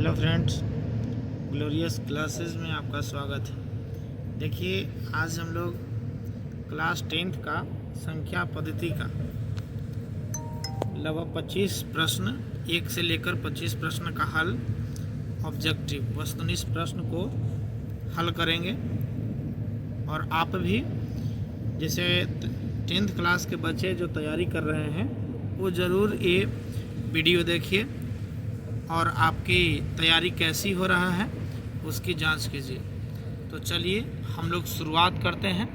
Hello friends, glorious classes में आपका स्वागत है। देखिए, आज हम लोग क्लास 10th का संख्या पद्धति का लगभग 25 प्रश्न, 1 से लेकर 25 प्रश्न का हल, ऑब्जेक्टिव वस्तुनिष्ठ प्रश्न को हल करेंगे। और आप भी जैसे 10th क्लास के बच्चे जो तैयारी कर रहे हैं वो ज़रूर ये वीडियो देखिए और आपकी तैयारी कैसी हो रहा है उसकी जांच कीजिए। तो चलिए हम लोग शुरुआत करते हैं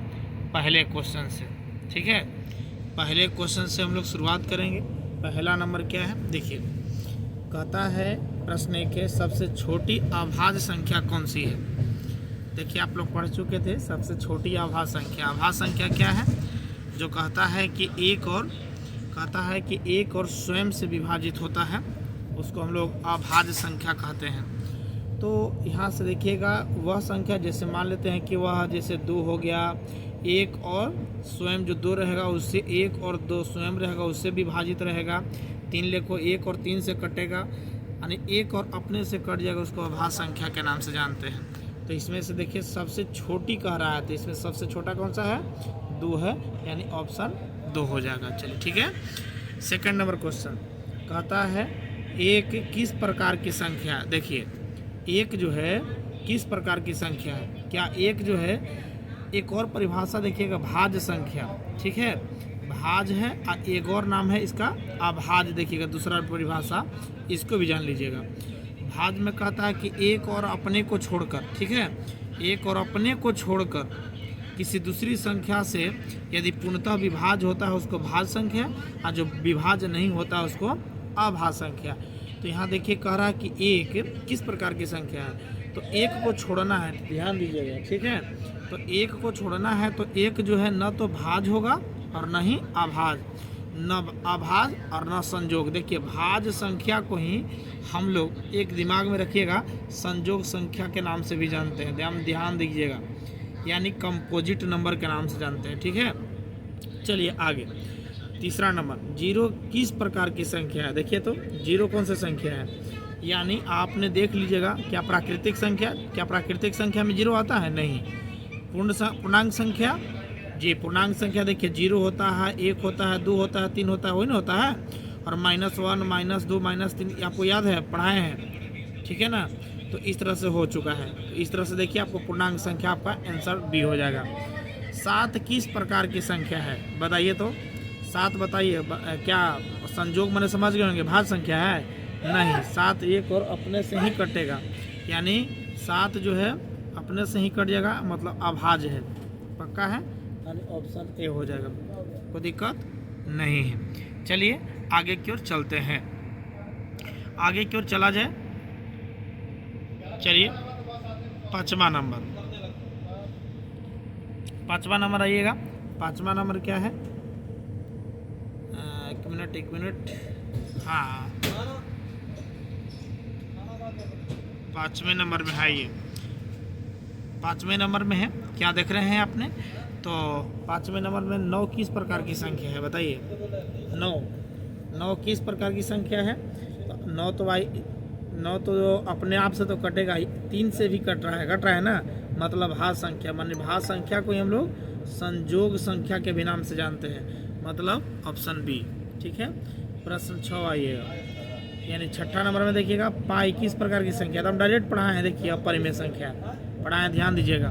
पहले क्वेश्चन से। ठीक है, पहले क्वेश्चन से हम लोग शुरुआत करेंगे। पहला नंबर क्या है, देखिए, कहता है प्रश्न के सबसे छोटी अभाज्य संख्या कौन सी है। देखिए, आप लोग पढ़ चुके थे सबसे छोटी अभाज्य संख्या। अभाज्य संख्या क्या है, जो कहता है कि एक और स्वयं से विभाजित होता है, उसको हम लोग अभाज्य संख्या कहते हैं। तो यहाँ से देखिएगा, वह संख्या जैसे मान लेते हैं कि वह जैसे 2 हो गया, 1 और स्वयं जो 2 रहेगा उससे 1 और 2 स्वयं रहेगा उससे विभाजित रहेगा। 3 लिखो, 1 और 3 से कटेगा, यानी 1 और अपने से कट जाएगा, उसको अभाज्य संख्या के नाम से जानते हैं। तो इसमें से देखिए सबसे छोटी कह रहा है, तो इसमें सबसे छोटा कौन सा है, 2 है, यानी ऑप्शन 2 हो जाएगा। चलिए ठीक है। सेकंड नंबर क्वेश्चन कहता है एक किस प्रकार की संख्या है। देखिए, एक जो है किस प्रकार की संख्या है। क्या एक जो है, एक और परिभाषा देखिएगा, भाज्य संख्या। ठीक है, भाज्य है, और एक और नाम है इसका अभाज्य। देखिएगा दूसरा परिभाषा, इसको भी जान लीजिएगा। भाज्य में कहता है कि एक और अपने को छोड़कर, ठीक है, एक और अपने को छोड़कर किसी दूसरी संख्या से यदि पूर्णतः विभाज्य होता है उसको भाज्य संख्या, और जो विभाज्य नहीं होता उसको अभाज्य संख्या। तो यहाँ देखिए कह रहा है कि एक किस प्रकार की संख्या है, तो एक को छोड़ना है, ध्यान दीजिएगा। ठीक है, तो एक को छोड़ना है, तो एक जो है न तो भाज्य होगा और न ही अभाज्य, न अभाज्य और न संयोग। देखिए, भाज्य संख्या को ही हम लोग एक दिमाग में रखिएगा, संयोग संख्या के नाम से भी जानते हैं, ध्यान दीजिएगा, यानी कंपोजिट नंबर के नाम से जानते हैं। ठीक है, चलिए आगे। तीसरा नंबर, 0 किस प्रकार की संख्या है। देखिए, तो 0 कौन सी संख्या है, यानी आपने देख लीजिएगा, क्या प्राकृतिक संख्या में 0 आता है, नहीं। पूर्णांक संख्या, जी पूर्णांक संख्या देखिए 0 होता है, 1 होता है, 2 होता है, 3 होता है, वही ना होता है। और -1, -2, -3 आपको याद है, पढ़ाए हैं, ठीक है ना। तो इस तरह से हो चुका है। तो इस तरह से देखिए आपको पूर्णांक संख्या आपका आंसर बी हो जाएगा। 7 किस प्रकार की संख्या है, बताइए तो। 7 बताइए, क्या संयोग मैंने समझ गए होंगे, भाज्य संख्या है, नहीं। 7 एक और अपने से ही कटेगा, यानी 7 जो है अपने से ही कट जाएगा, मतलब अभाज्य है, पक्का है, यानी ऑप्शन ए हो जाएगा, कोई दिक्कत नहीं है। चलिए आगे की ओर चलते हैं, आगे की ओर चला जाए। चलिए पाँचवा नंबर आइएगा। पाँचवा नंबर क्या है, एक मिनट, हाँ, 5वें नंबर में है ये। 5वें नंबर में है, क्या देख रहे हैं आपने, तो 5वें नंबर में 9 किस प्रकार की संख्या है, बताइए। 9 किस प्रकार की संख्या है, तो 9 तो अपने आप से तो कटेगा ही, 3 से भी कट रहा है ना, मतलब भाज्य संख्या। माने भाज्य संख्या को हम लोग संयोग संख्या के भी नाम से जानते हैं, मतलब ऑप्शन बी। ठीक है, प्रश्न 6 आइएगा, यानी 6ठा नंबर में देखिएगा, पाई किस प्रकार की संख्या। तो हम डायरेक्ट पढ़ाए हैं, देखिए अपरिमेय संख्या पढ़ाएं, ध्यान दीजिएगा।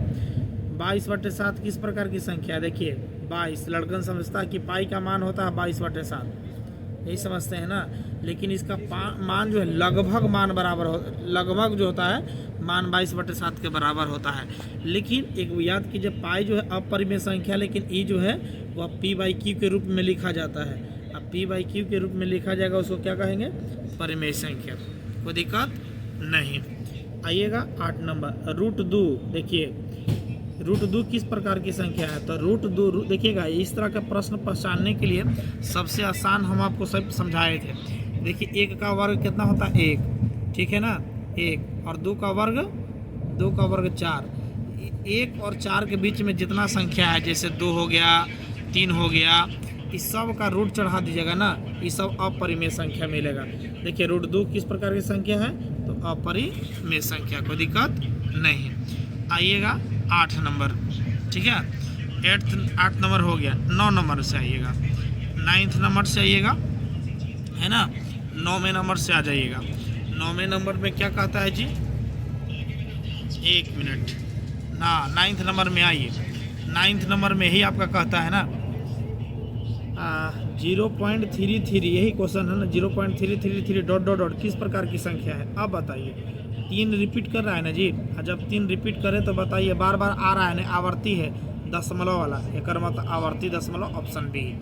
22/7 किस प्रकार की संख्या, देखिए 22, लड़कन समझता है कि पाई का मान होता है 22/7, यही समझते हैं ना, लेकिन इसका मान जो है लगभग मान बराबर हो, लगभग जो होता है मान 22/7 के बराबर होता है। लेकिन एक याद कीजिए, पाई जो है अपरिमेय संख्या, लेकिन ई जो है वह p/q के रूप में लिखा जाता है। अब p/q के रूप में लिखा जाएगा, उसको क्या कहेंगे, परिमेय संख्या, कोई दिक्कत नहीं। आइएगा 8 नंबर, √2। देखिए √2 किस प्रकार की संख्या है, तो √2 देखिएगा, इस तरह का प्रश्न पहचानने के लिए सबसे आसान हम आपको सब समझाए थे। देखिए 1 का वर्ग कितना होता है, 1, ठीक है ना, 1, और 2 का वर्ग 4। 1 और 4 के बीच में जितना संख्या है, जैसे 2 हो गया, 3 हो गया, इस सब का रूट चढ़ा दीजिएगा ना, ये सब अपरिमेय संख्या मिलेगा। देखिए √2 किस प्रकार की संख्या है, तो अपरिमेय संख्या, कोई दिक्कत नहीं। आइएगा 8 नंबर, ठीक है, 8 नंबर हो गया। 9 नंबर से आइएगा, 9th नंबर से आइएगा, है ना, 9वें नंबर से आ जाइएगा। 9वें नंबर में क्या कहता है जी, 1 मिनट ना, 9th नंबर में आइए। 9th नंबर में ही आपका कहता है ना 0.33, यही क्वेश्चन है ना, 0.333 डॉट डॉट डॉट किस प्रकार की संख्या है। अब बताइए, 3 रिपीट कर रहा है ना जी, जब 3 रिपीट करे तो बताइए, बार बार आ रहा है ना, आवर्ती है दशमलव वाला, एक मतलब आवर्ती दशमलव, ऑप्शन बी।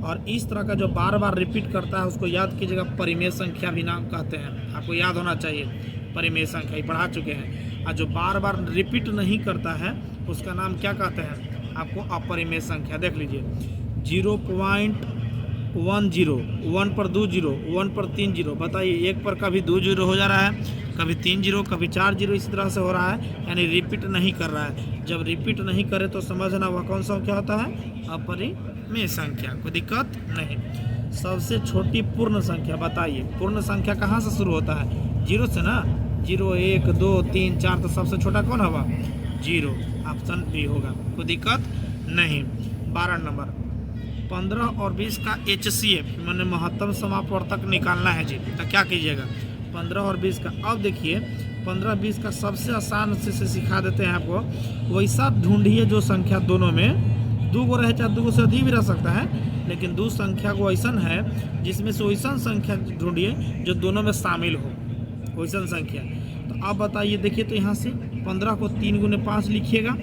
और इस तरह का जो बार बार रिपीट करता है उसको याद कीजिएगा, परिमेय संख्या भी नाम कहते हैं, आपको याद होना चाहिए, परिमेय संख्या ही पढ़ा चुके हैं। और जो बार बार रिपीट नहीं करता है उसका नाम क्या कहते हैं, आपको अपरिमेय संख्या। देख लीजिए, 0.10, 1 पर 2 0, 1 पर 3 0, बताइए, 1 पर कभी 2 0 हो जा रहा है, कभी 3 0, कभी 4 0, इसी तरह से हो रहा है, यानी रिपीट नहीं कर रहा है। जब रिपीट नहीं करे तो समझना वह कौन सा संख्या होता है, अपरिमेय संख्या, कोई दिक्कत नहीं। सबसे छोटी पूर्ण संख्या बताइए, पूर्ण संख्या कहाँ से शुरू होता है, 0 से ना, 0 1 2 3 4, तो सबसे छोटा कौन होगा, 0, ऑप्शन बी होगा, कोई दिक्कत नहीं। 12 नंबर, 15 और 20 का HCF मैंने महत्तम समापवर्तक निकालना है जी, तो क्या कीजिएगा, 15 और 20 का। अब देखिए 15-20 का सबसे आसान से सिखा देते हैं आपको, वैसा ढूंढिए जो संख्या दोनों में 2 गो रहे, चाहे 2 गो से अधिक भी रह सकता है, लेकिन 2 संख्या को ऐसा है जिसमें से वैसा संख्या ढूंढिए जो दोनों में शामिल हो, वैसा संख्या। तो अब बताइए, देखिए तो यहाँ से 15 को 3 गुने 5 लिखिएगा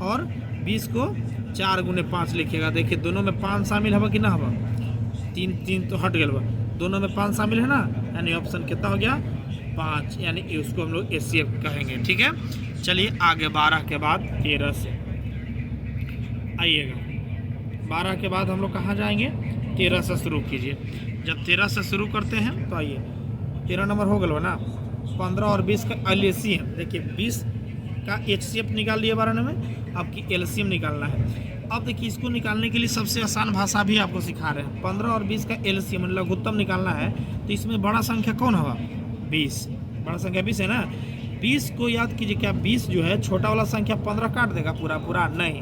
और 20 को 4 गुने 5 लिखिएगा। देखिए दोनों में 5 शामिल होगा कि ना होगा, 3 तो हट गया, दोनों में 5 शामिल है ना, यानी ऑप्शन कितना हो गया, 5, यानी उसको हम लोग HCF कहेंगे, ठीक है। चलिए आगे 12 के बाद 13 से आइएगा। 12 के बाद हम लोग कहाँ जाएंगे, 13 से शुरू कीजिए। जब 13 से शुरू करते हैं तो आइए, 13 नंबर हो गया ना, 15 और 20 का LCM, देखिए 20 का HCF निकाल लिए 12 में, आपकी LCM निकालना है। अब देखिए इसको निकालने के लिए सबसे आसान भाषा भी आपको सिखा रहे हैं। 15 और 20 का LCM लघुत्तम निकालना है, तो इसमें बड़ा संख्या कौन होगा, 20, बड़ा संख्या 20 है ना। 20 को याद कीजिए, क्या 20 जो है छोटा वाला संख्या 15 काट देगा पूरा नहीं,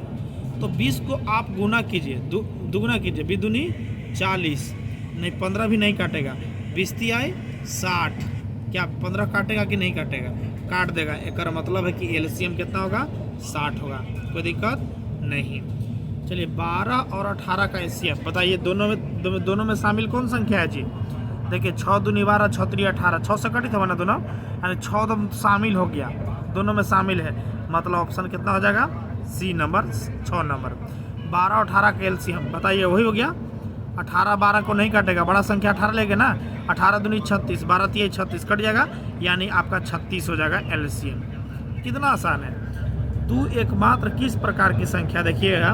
तो 20 को आप गुना कीजिए, दुगुना कीजिए, 20 दूनी 40, नहीं 15 भी नहीं काटेगा, 20 × 60, क्या 15 काटेगा कि नहीं काटेगा, काट देगा। एक मतलब है कि LCM कितना होगा, 60 होगा, कोई दिक्कत नहीं। चलिए 12 और 18 का HCF बताइए, दोनों में शामिल कौन संख्या है जी। देखिए 6 दूनी 12, 6 3 18, 6 से कटी था ना दोनों, यानी 6 तो शामिल हो गया, दोनों में शामिल है, मतलब ऑप्शन कितना हो जाएगा, C नंबर, 6 नंबर। 12 और 18 का LCM बताइए, वही हो गया, 18 12 को नहीं काटेगा, बड़ा संख्या 18 लेंगे ना, 18 दूनी 36, 12 3 36 कट जाएगा, यानी आपका 36 हो जाएगा LCM। कितना आसान है। 2 एकमात्र किस प्रकार की संख्या, देखिएगा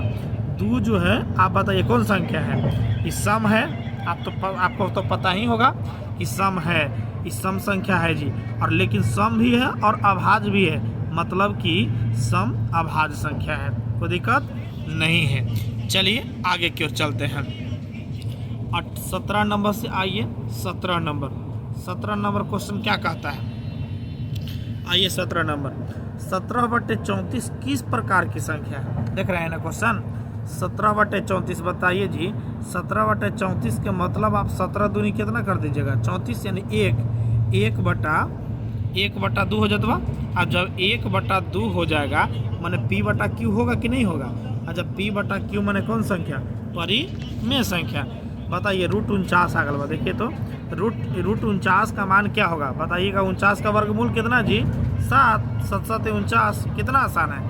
2 जो है, आप बताइए कौन संख्या है, इस सम है, आपको तो पता ही होगा कि सम है, इस सम संख्या है जी, और लेकिन सम भी है और अभाज्य भी है, मतलब कि सम अभाज्य संख्या है, कोई दिक्कत नहीं है। चलिए आगे की ओर चलते हैं। 17 नंबर से आइए, 17 नंबर क्वेश्चन क्या कहता है, आइए 17 नंबर, 17/34 किस प्रकार की संख्या है, देख रहे हैं ना क्वेश्चन, 17/34 बताइए जी। 17/34 के मतलब आप 17 दूनी कितना कर दीजिएगा, 34, यानी 1/2 हो जाता। अब जब 1/2 हो जाएगा माने P/Q होगा कि नहीं होगा, और जब P/Q माने कौन संख्या, परिमेय संख्या। बताइए √49 आ गया, देखिए तो √49 का मान क्या होगा, बताइएगा। 49 का वर्गमूल कितना जी, 7, 7 7 49, कितना आसान है।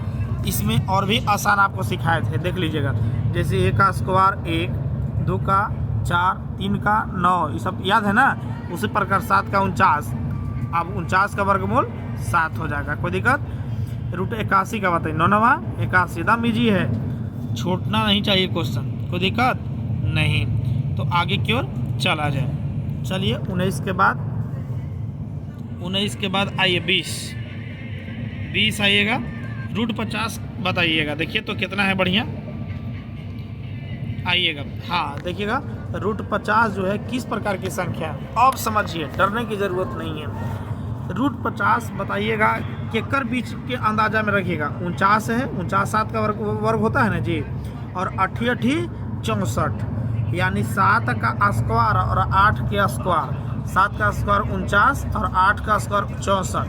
इसमें और भी आसान आपको सिखाए थे, देख लीजिएगा, जैसे 1 का स्क्वायर 1, 2 का 4, 3 का 9, ये सब याद है ना। उसी प्रकार 7 का 49, अब 49 का वर्गमूल 7 हो जाएगा, कोई दिक्कत। √81 का बताइए, 9 81, एकदम ईजी है, छूटना नहीं चाहिए क्वेश्चन, कोई दिक्कत नहीं। तो आगे की ओर चला जाए। चलिए 19 के बाद आइए 20 आइएगा। √50 बताइएगा, देखिए तो कितना है, बढ़िया आइएगा। हाँ देखिएगा, √50 जो है किस प्रकार की संख्या है, अब समझिए, डरने की ज़रूरत नहीं है। रूट 50 बताइएगा केकर बीच के अंदाजा में रखिएगा। 49 है, 49 7 का वर्ग होता है ना जी, और 8 8 64, यानी 7 का स्क्वायर और 8 के स्क्वायर, 7 का स्क्वायर 49 और 8 का स्क्वायर 64,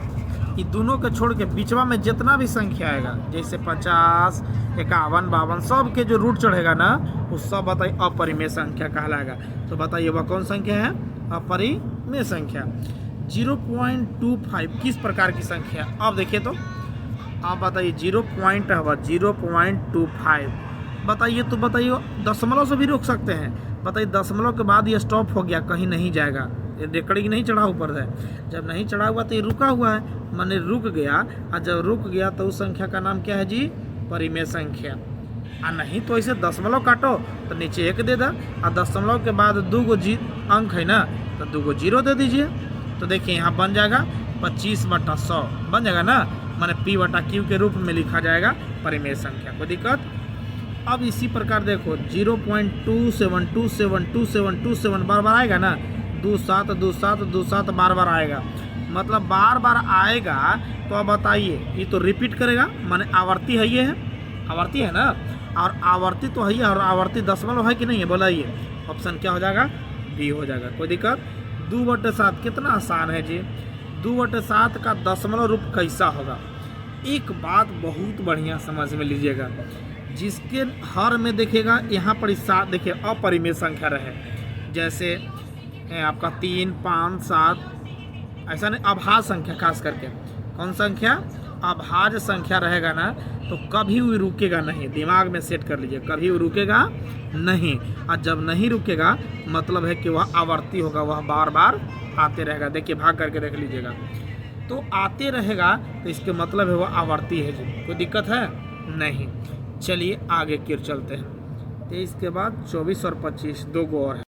ये दोनों के छोड़ के बीचवा में जितना भी संख्या आएगा, जैसे 50 51 52 सब के जो रूट चढ़ेगा ना, वो सब बताइए अपरिमेय संख्या कहलाएगा। तो बताइए वह कौन संख्या है? अपरिमेय संख्या। 0.25 किस प्रकार की संख्या? अब देखिए तो आप बताइए 0.25 बताइए, तो बताइए दशमलव से भी रोक सकते हैं। बताइए दशमलव के बाद ये स्टॉप हो गया, कहीं नहीं जाएगा, ये रेकड़ी नहीं चढ़ा ऊपर है, जब नहीं चढ़ा हुआ तो ये रुका हुआ है, माने रुक गया। और जब रुक गया तो उस संख्या का नाम क्या है जी? परिमेय संख्या। और नहीं तो ऐसे दशमलव काटो तो नीचे 1 दे दो, और दशमलव के बाद 2 अंक है ना, तो 2 0 दे दीजिए। तो देखिए यहाँ बन जाएगा 25/100 बन जाएगा ना, माने P/Q के रूप में लिखा जाएगा परिमेय संख्या। कोई दिक्कत? अब इसी प्रकार देखो 0.27272727 बार बार आएगा ना, 27 27 27 बार बार आएगा, मतलब बार बार आएगा। तो अब बताइए ये तो रिपीट करेगा, माने आवर्ती है, ये है आवर्ती है ना, और आवर्ती तो है ही, और आवर्ती दशमलव है कि नहीं है? बोलाइए, ऑप्शन क्या हो जाएगा? बी हो जाएगा। कोई दिक्कत? 2/7 कितना आसान है जी। 2/7 का दशमलव रूप कैसा होगा? एक बात बहुत बढ़िया समझ में लीजिएगा, जिसके हर में देखिएगा यहाँ पर 7 देखिए अपरिमेय संख्या रहे, जैसे आपका 3 5 7, ऐसा नहीं, अभाज्य संख्या खास करके। कौन संख्या? अभाज्य संख्या रहेगा ना, तो कभी भी रुकेगा नहीं, दिमाग में सेट कर लीजिए, कभी भी रुकेगा नहीं। और जब नहीं रुकेगा मतलब है कि वह आवर्ती होगा, वह बार बार आते रहेगा। देखिए भाग करके देख लीजिएगा, तो आते रहेगा तो इसके मतलब है वह आवर्ती है जी। कोई दिक्कत है? नहीं। चलिए आगे की ओर चलते हैं। 23 के बाद 24 और 25 2 गो और है।